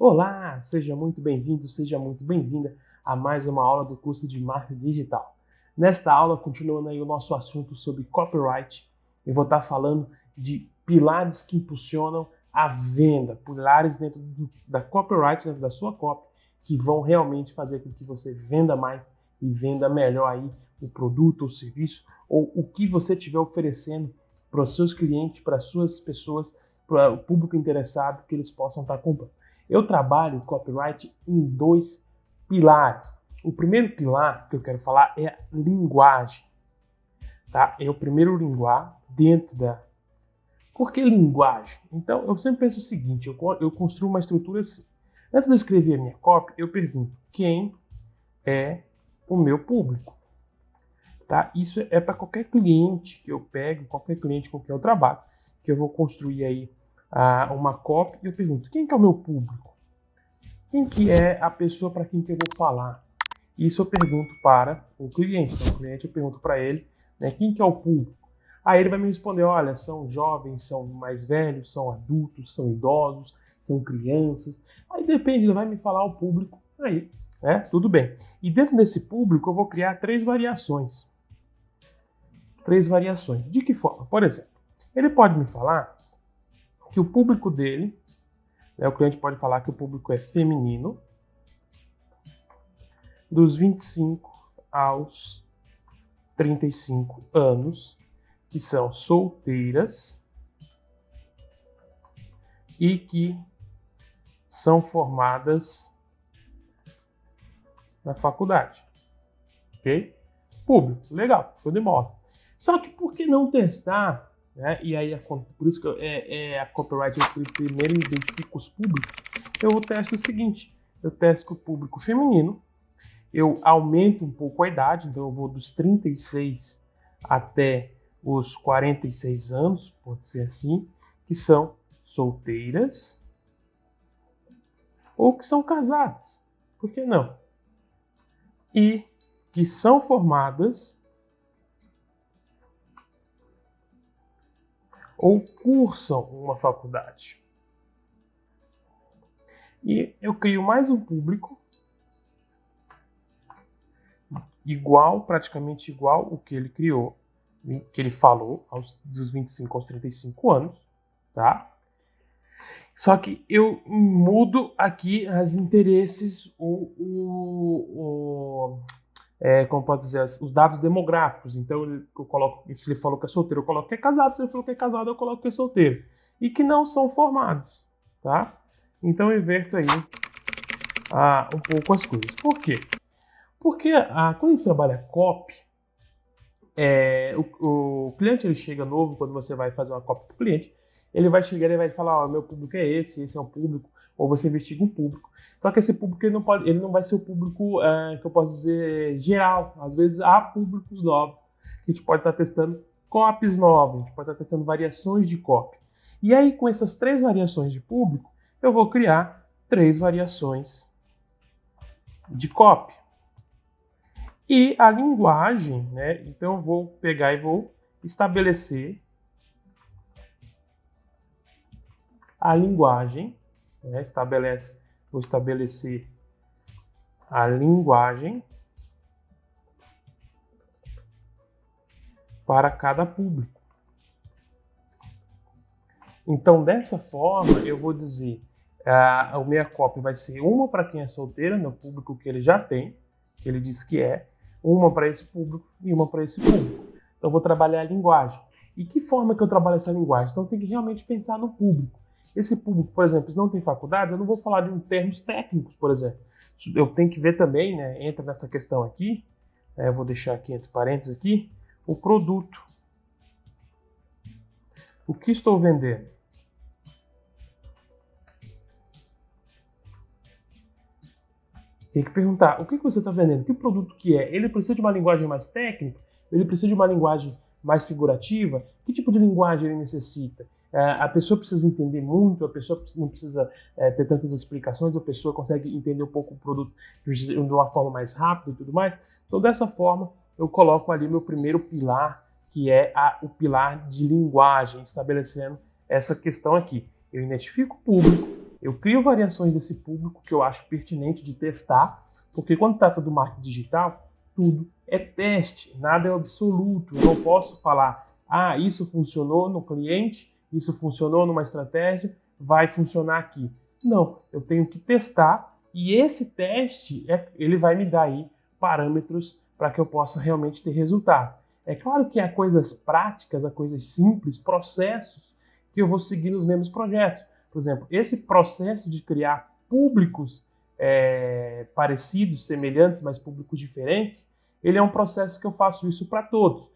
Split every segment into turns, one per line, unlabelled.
Olá, seja muito bem-vindo, seja muito bem-vinda a mais uma aula do curso de Marketing Digital. Nesta aula, continuando aí o nosso assunto sobre copyright, eu vou estar falando de pilares que impulsionam a venda, pilares dentro da copyright, dentro da sua copy, que vão realmente fazer com que você venda mais e venda melhor aí o produto ou serviço, ou o que você estiver oferecendo para os seus clientes, para as suas pessoas, para o público interessado, que eles possam estar comprando. Eu trabalho copyright em dois pilares. O primeiro pilar que eu quero falar é a linguagem. Tá? É o primeiro linguar dentro da... Por que linguagem? Então, eu sempre penso o seguinte, eu construo uma estrutura assim. Antes de eu escrever a minha copy, eu pergunto quem é o meu público. Tá? Isso é para qualquer cliente que eu pego, qualquer cliente com quem eu trabalho, que eu vou construir aí uma copy e eu pergunto, quem que é o meu público? Quem que é a pessoa para quem que eu vou falar? Isso eu pergunto para o cliente. Então, o cliente eu pergunto para ele, né, quem que é o público? Aí ele vai me responder, olha, são jovens, são mais velhos, são adultos, são idosos, são crianças. Aí depende, ele vai me falar o público, aí, né, tudo bem. E dentro desse público eu vou criar três variações. De que forma? Por exemplo, ele pode me falar que o público dele, né, o cliente pode falar que o público é feminino, dos 25 aos 35 anos, que são solteiras e que são formadas na faculdade. Ok? Público, legal, show de bola. Só que por que não testar? Né? E aí, por isso que a copyright, eu primeiro identifico os públicos. Eu testo o seguinte, eu testo o público feminino, eu aumento um pouco a idade, então eu vou dos 36 até os 46 anos, pode ser assim, que são solteiras ou que são casadas, por que não? E que são formadas ou cursam uma faculdade. E eu crio mais um público igual, praticamente igual o que ele criou, que ele falou, dos 25 aos 35 anos, tá? Só que eu mudo aqui os interesses, como pode dizer, os dados demográficos. Então, eu coloco, se ele falou que é solteiro, eu coloco que é casado. Se ele falou que é casado, eu coloco que é solteiro. E que não são formados, tá? Então, eu inverto aí um pouco as coisas. Por quê? Porque quando a gente trabalha copy, o cliente ele chega novo, quando você vai fazer uma copy para o cliente, ele vai chegar e vai falar, meu público é esse é o público, ou você investiga um público. Só que esse público ele não vai ser o público que eu posso dizer geral. Às vezes há públicos novos, que a gente pode estar testando copies novas, a gente pode estar testando variações de copy. E aí com essas três variações de público, eu vou criar três variações de copy. E a linguagem, né? Então eu vou pegar e vou estabelecer a linguagem, né? Vou estabelecer a linguagem para cada público. Então, dessa forma, eu vou dizer, a minha copy vai ser uma para quem é solteiro, no público que ele já tem, que ele disse que é, uma para esse público e uma para esse público. Então, eu vou trabalhar a linguagem. E que forma que eu trabalho essa linguagem? Então, eu tenho que realmente pensar no público. Esse público, por exemplo, se não tem faculdade, eu não vou falar de termos técnicos, por exemplo. Eu tenho que ver também, né, entra nessa questão aqui, eu vou deixar aqui entre parênteses aqui, o produto. O que estou vendendo? Tem que perguntar, o que você está vendendo? Que produto que é? Ele precisa de uma linguagem mais técnica? Ele precisa de uma linguagem mais figurativa? Que tipo de linguagem ele necessita? A pessoa precisa entender muito, a pessoa não precisa ter tantas explicações, a pessoa consegue entender um pouco o produto de uma forma mais rápida e tudo mais. Então, dessa forma, eu coloco ali meu primeiro pilar, que é o pilar de linguagem, estabelecendo essa questão aqui. Eu identifico o público, Eu crio variações desse público que eu acho pertinente de testar, porque quando trata do marketing digital, tudo é teste, nada é absoluto. Eu não posso falar, isso funcionou no cliente, isso funcionou numa estratégia, vai funcionar aqui. Não, eu tenho que testar e esse teste, ele vai me dar aí parâmetros para que eu possa realmente ter resultado. É claro que há coisas práticas, há coisas simples, processos que eu vou seguir nos mesmos projetos. Por exemplo, esse processo de criar públicos parecidos, semelhantes, mas públicos diferentes, ele é um processo que eu faço isso para todos.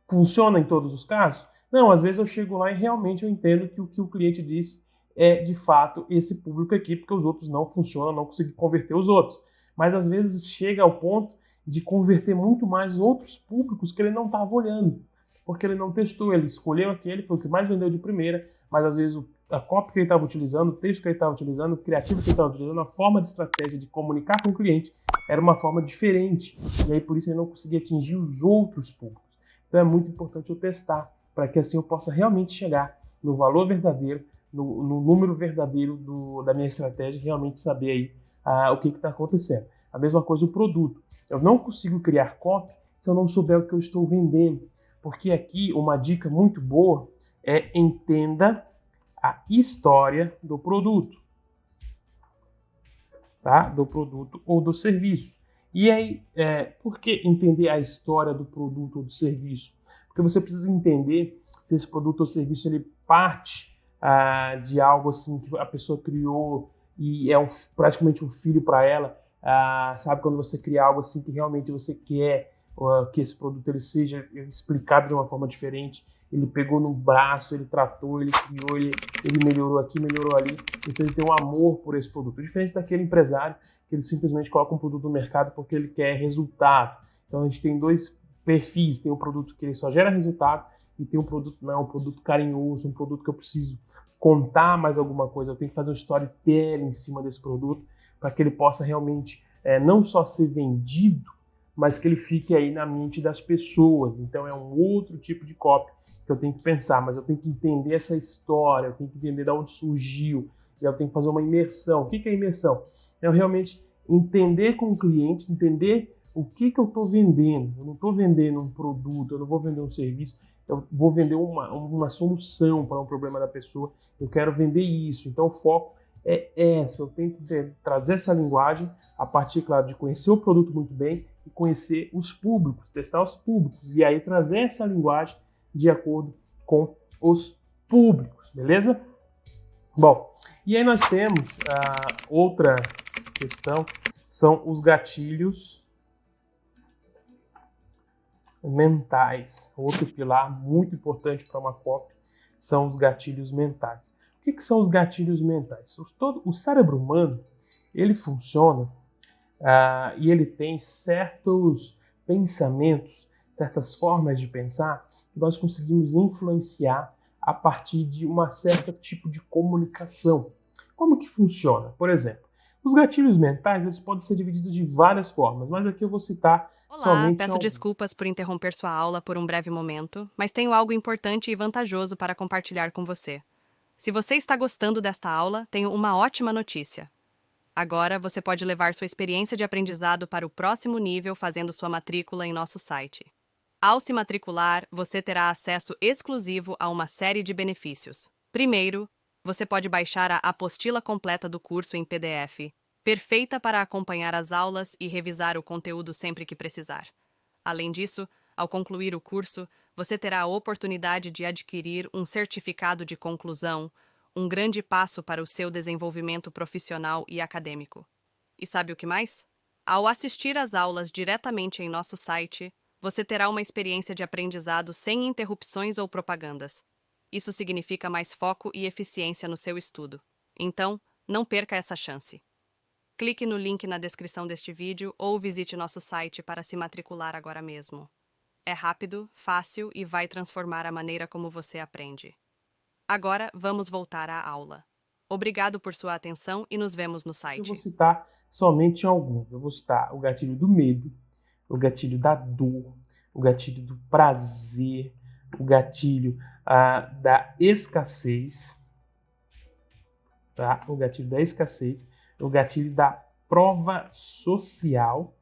Funciona em todos os casos? Não, às vezes eu chego lá e realmente eu entendo que o que o cliente disse é de fato esse público aqui, porque os outros não funcionam, não consegui converter os outros. Mas às vezes chega ao ponto de converter muito mais outros públicos que ele não estava olhando, porque ele não testou, ele escolheu aquele, foi o que mais vendeu de primeira, mas às vezes a copy que ele estava utilizando, o texto que ele estava utilizando, o criativo que ele estava utilizando, a forma de estratégia de comunicar com o cliente era uma forma diferente, e aí por isso ele não conseguia atingir os outros públicos. Então é muito importante eu testar, para que assim eu possa realmente chegar no valor verdadeiro, no número verdadeiro da minha estratégia, realmente saber aí o que está acontecendo. A mesma coisa o produto. Eu não consigo criar copy se eu não souber o que eu estou vendendo, porque aqui uma dica muito boa é entenda a história do produto, tá? Do produto ou do serviço. E aí, por que entender a história do produto ou do serviço? Porque você precisa entender se esse produto ou serviço ele parte de algo assim que a pessoa criou e é praticamente um filho para ela. Sabe quando você cria algo assim que realmente você quer que esse produto ele seja explicado de uma forma diferente, ele pegou no braço, ele tratou, ele criou, ele melhorou aqui, melhorou ali, então ele tem um amor por esse produto, diferente daquele empresário que ele simplesmente coloca um produto no mercado porque ele quer resultado. Então a gente tem dois perfis, tem um produto que ele só gera resultado e tem um produto não, um produto carinhoso, um produto que eu preciso contar mais alguma coisa, eu tenho que fazer um storytelling em cima desse produto para que ele possa realmente não só ser vendido, mas que ele fique aí na mente das pessoas. Então é um outro tipo de copy que eu tenho que pensar, mas eu tenho que entender essa história, eu tenho que entender de onde surgiu, e eu tenho que fazer uma imersão. O que é imersão? É eu realmente entender com o cliente, entender o que eu estou vendendo. Eu não estou vendendo um produto, eu não vou vender um serviço, eu vou vender uma solução para um problema da pessoa, eu quero vender isso. Então o foco é essa, eu tenho que trazer essa linguagem a partir, claro, de conhecer o produto muito bem e conhecer os públicos, testar os públicos, e aí trazer essa linguagem de acordo com os públicos, beleza? Bom, e aí nós temos outra questão, são os gatilhos mentais. Outro pilar muito importante para uma copy são os gatilhos mentais. O que são os gatilhos mentais? O cérebro humano, ele funciona e ele tem certos pensamentos, certas formas de pensar que nós conseguimos influenciar a partir de um certo tipo de comunicação. Como que funciona? Por exemplo, os gatilhos mentais eles podem ser divididos de várias formas, mas aqui eu vou citar
Olá,
somente
peço
alguns.
desculpas por interromper sua aula por um breve momento, mas tenho algo importante e vantajoso para compartilhar com você. Se você está gostando desta aula, tenho uma ótima notícia. Agora você pode levar sua experiência de aprendizado para o próximo nível fazendo sua matrícula em nosso site. Ao se matricular, você terá acesso exclusivo a uma série de benefícios. Primeiro, você pode baixar a apostila completa do curso em PDF, perfeita para acompanhar as aulas e revisar o conteúdo sempre que precisar. Além disso, ao concluir o curso, você terá a oportunidade de adquirir um certificado de conclusão, um grande passo para o seu desenvolvimento profissional e acadêmico. E sabe o que mais? Ao assistir às aulas diretamente em nosso site, você terá uma experiência de aprendizado sem interrupções ou propagandas. Isso significa mais foco e eficiência no seu estudo. Então, não perca essa chance. Clique no link na descrição deste vídeo ou visite nosso site para se matricular agora mesmo. É rápido, fácil e vai transformar a maneira como você aprende. Agora, vamos voltar à aula. Obrigado por sua atenção e nos vemos no
Eu vou
site.
citar somente alguns. Eu vou citar o gatilho do medo, o gatilho da dor, o gatilho do prazer, o gatilho da escassez, tá? O gatilho da escassez, o gatilho da prova social,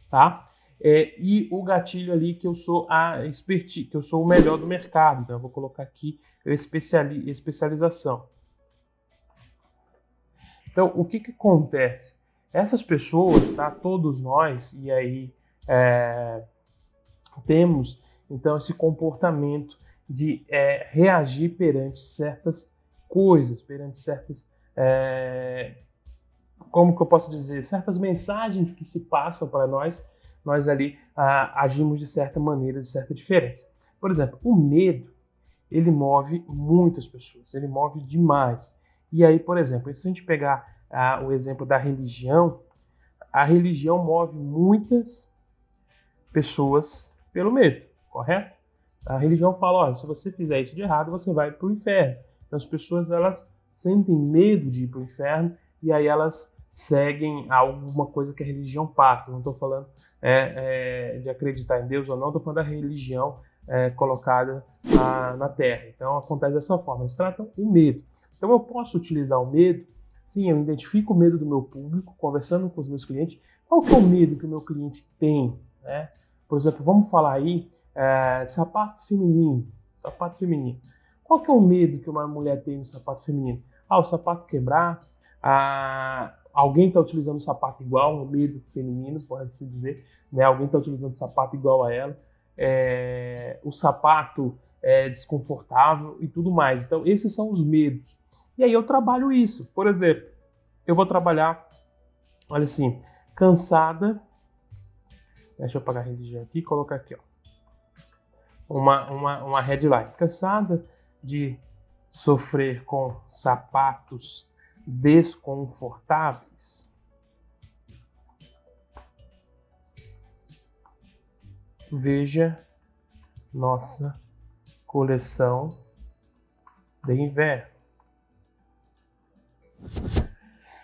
tá? E o gatilho ali que eu sou a expertise, que eu sou o melhor do mercado. Então eu vou colocar aqui especialização. Então, o que acontece? Essas pessoas, tá? Todos nós, e aí temos então esse comportamento de reagir perante certas coisas, perante certas, como que eu posso dizer, certas mensagens que se passam para nós ali agimos de certa maneira, de certa diferença. Por exemplo, o medo, ele move muitas pessoas, ele move demais. E aí, por exemplo, se a gente pegar o exemplo da religião, a religião move muitas pessoas pelo medo, correto? A religião fala, olha, se você fizer isso de errado, você vai para o inferno. Então as pessoas, elas sentem medo de ir para o inferno e aí elas seguem alguma coisa que a religião passa. Não estou falando de acreditar em Deus ou não, estou falando da religião colocada na Terra. Então acontece dessa forma, eles tratam o medo. Então eu posso utilizar o medo, sim, eu identifico o medo do meu público, conversando com os meus clientes. Qual que é o medo que o meu cliente tem, né? Por exemplo, vamos falar aí sapato feminino. Qual que é o medo que uma mulher tem no sapato feminino? O sapato quebrar, alguém está utilizando o sapato igual, um medo feminino, pode-se dizer, né? Alguém está utilizando o sapato igual a ela, o sapato é desconfortável e tudo mais. Então, esses são os medos. E aí eu trabalho isso. Por exemplo, eu vou trabalhar, olha assim, cansada. Deixa eu apagar a religião aqui e colocar aqui, ó. Uma headline. Cansada de sofrer com sapatos desconfortáveis? Veja nossa coleção de inverno.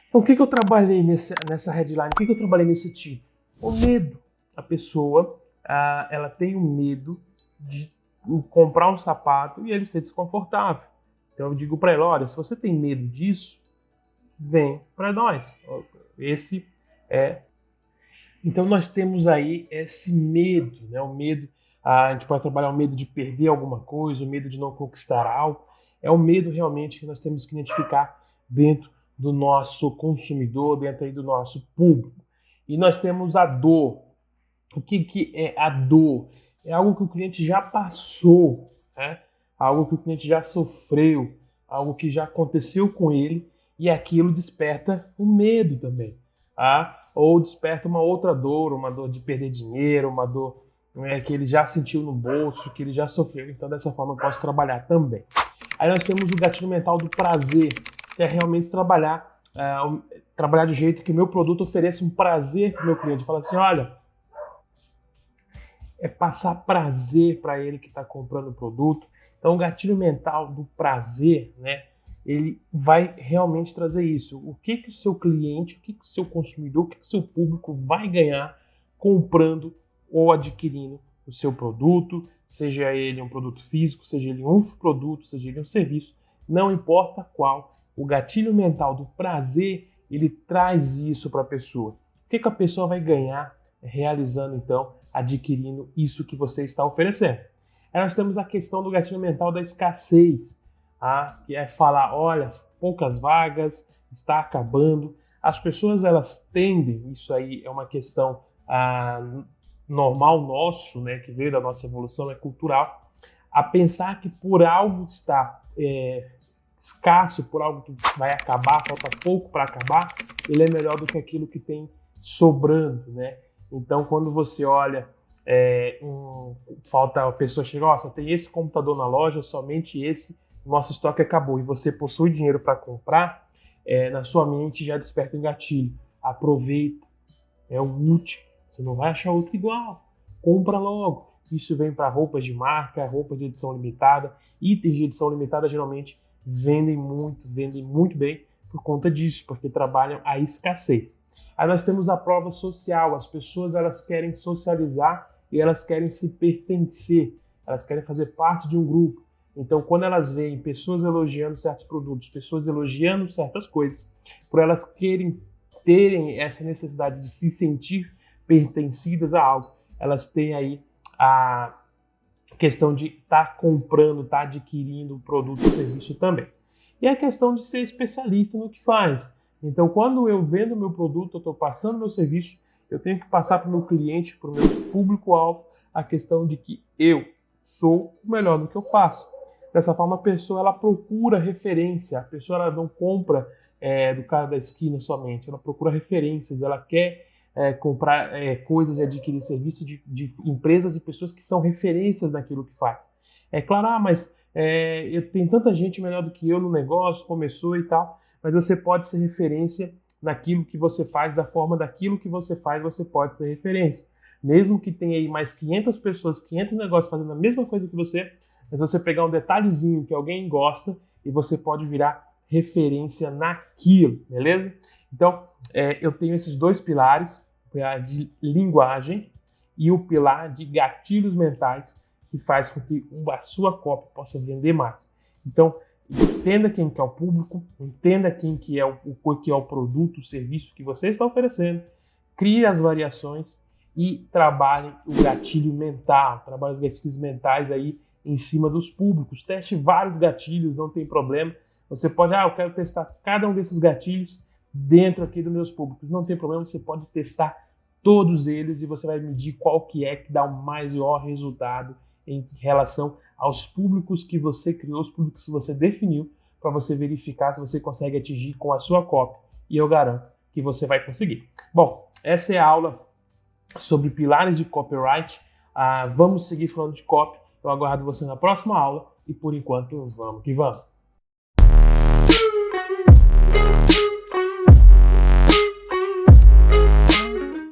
Então, o que eu trabalhei nessa headline? O que eu trabalhei nesse tipo? O medo. A pessoa, ela tem um medo de comprar um sapato e ele ser desconfortável. Então, eu digo para ela, olha, se você tem medo disso, vem para nós. Esse é... Então, nós temos aí esse medo, né? O medo, a gente pode trabalhar o medo de perder alguma coisa, o medo de não conquistar algo. É o medo realmente que nós temos que identificar dentro do nosso consumidor, dentro aí do nosso público. E nós temos a dor. O que é a dor? É algo que o cliente já passou, né? Algo que o cliente já sofreu, algo que já aconteceu com ele e aquilo desperta o medo também. Ou desperta uma outra dor, uma dor de perder dinheiro, uma dor, né, que ele já sentiu no bolso, que ele já sofreu. Então, dessa forma, eu posso trabalhar também. Aí nós temos o gatilho mental do prazer, que é realmente trabalhar do jeito que o meu produto ofereça um prazer para o meu cliente. Fala assim, olha, é passar prazer para ele que está comprando o produto. Então, o gatilho mental do prazer, né, ele vai realmente trazer isso. O que o seu cliente, o que o seu consumidor, o que o seu público vai ganhar comprando ou adquirindo o seu produto, seja ele um produto físico, seja ele um produto, seja ele um serviço, não importa qual. O gatilho mental do prazer, ele traz isso para a pessoa. O que a pessoa vai ganhar realizando, então, adquirindo isso que você está oferecendo? Aí nós temos a questão do gatilho mental da escassez, que é falar, olha, poucas vagas, está acabando. As pessoas, elas tendem, isso aí é uma questão normal nosso, né, que veio da nossa evolução, é cultural, a pensar que por algo está escasso, por algo que vai acabar, falta pouco para acabar, ele é melhor do que aquilo que tem sobrando, né? Então, quando você olha, falta a pessoa chega, só tem esse computador na loja, somente esse, nosso estoque acabou, e você possui dinheiro para comprar, na sua mente já desperta um gatilho. Aproveita, é o último, você não vai achar outro igual, compra logo. Isso vem para roupas de marca, roupas de edição limitada, itens de edição limitada geralmente vendem muito bem por conta disso, porque trabalham a escassez. Aí nós temos a prova social, as pessoas, elas querem socializar e elas querem se pertencer, elas querem fazer parte de um grupo. Então, quando elas veem pessoas elogiando certos produtos, pessoas elogiando certas coisas, por elas terem essa necessidade de se sentir pertencidas a algo, elas têm aí a questão de estar comprando, estar adquirindo o produto ou serviço também. E a questão de ser especialista no que faz. Então, quando eu vendo meu produto, eu estou passando meu serviço, eu tenho que passar para o meu cliente, para o meu público-alvo, a questão de que eu sou o melhor no que eu faço. Dessa forma, a pessoa ela procura referência, a pessoa ela não compra do cara da esquina somente, ela procura referências, ela quer comprar coisas e adquirir serviços de empresas e pessoas que são referências naquilo que faz. É claro, mas tem tanta gente melhor do que eu no negócio, começou e tal, mas você pode ser referência naquilo que você faz, da forma daquilo que você faz, você pode ser referência. Mesmo que tenha aí mais 500 pessoas, 500 negócios fazendo a mesma coisa que você, mas você pegar um detalhezinho que alguém gosta e você pode virar referência naquilo, beleza? Então, eu tenho esses dois pilares, o pilar de linguagem e o pilar de gatilhos mentais, que faz com que a sua copy possa vender mais. Então, entenda quem que é o público, entenda quem que é o produto, o serviço que você está oferecendo, crie as variações e trabalhe o gatilho mental, trabalhe os gatilhos mentais aí em cima dos públicos. Teste vários gatilhos, não tem problema. Você pode, eu quero testar cada um desses gatilhos dentro aqui dos meus públicos. Não tem problema, você pode testar todos eles e você vai medir qual que dá o maior resultado em relação aos públicos que você criou, os públicos que você definiu, para você verificar se você consegue atingir com a sua copy. E eu garanto que você vai conseguir. Bom, essa é a aula sobre pilares de copyright. Vamos seguir falando de copy. Eu aguardo você na próxima aula e por enquanto vamos que vamos.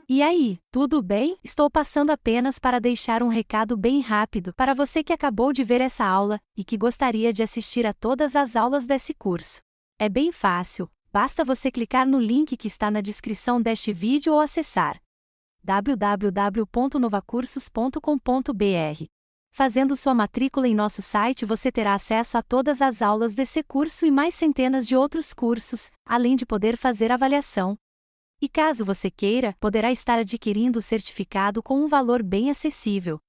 E aí, tudo bem? Estou passando apenas para deixar um recado bem rápido para você que acabou de ver essa aula e que gostaria de assistir a todas as aulas desse curso. É bem fácil, basta você clicar no link que está na descrição deste vídeo ou acessar www.novacursos.com.br. Fazendo sua matrícula em nosso site você terá acesso a todas as aulas desse curso e mais centenas de outros cursos, além de poder fazer avaliação. E caso você queira, poderá estar adquirindo o certificado com um valor bem acessível.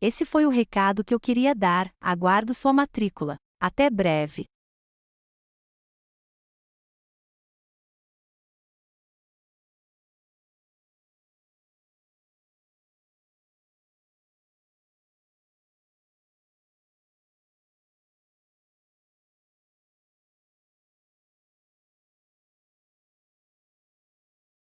Esse foi o recado que eu queria dar, aguardo sua matrícula. Até breve!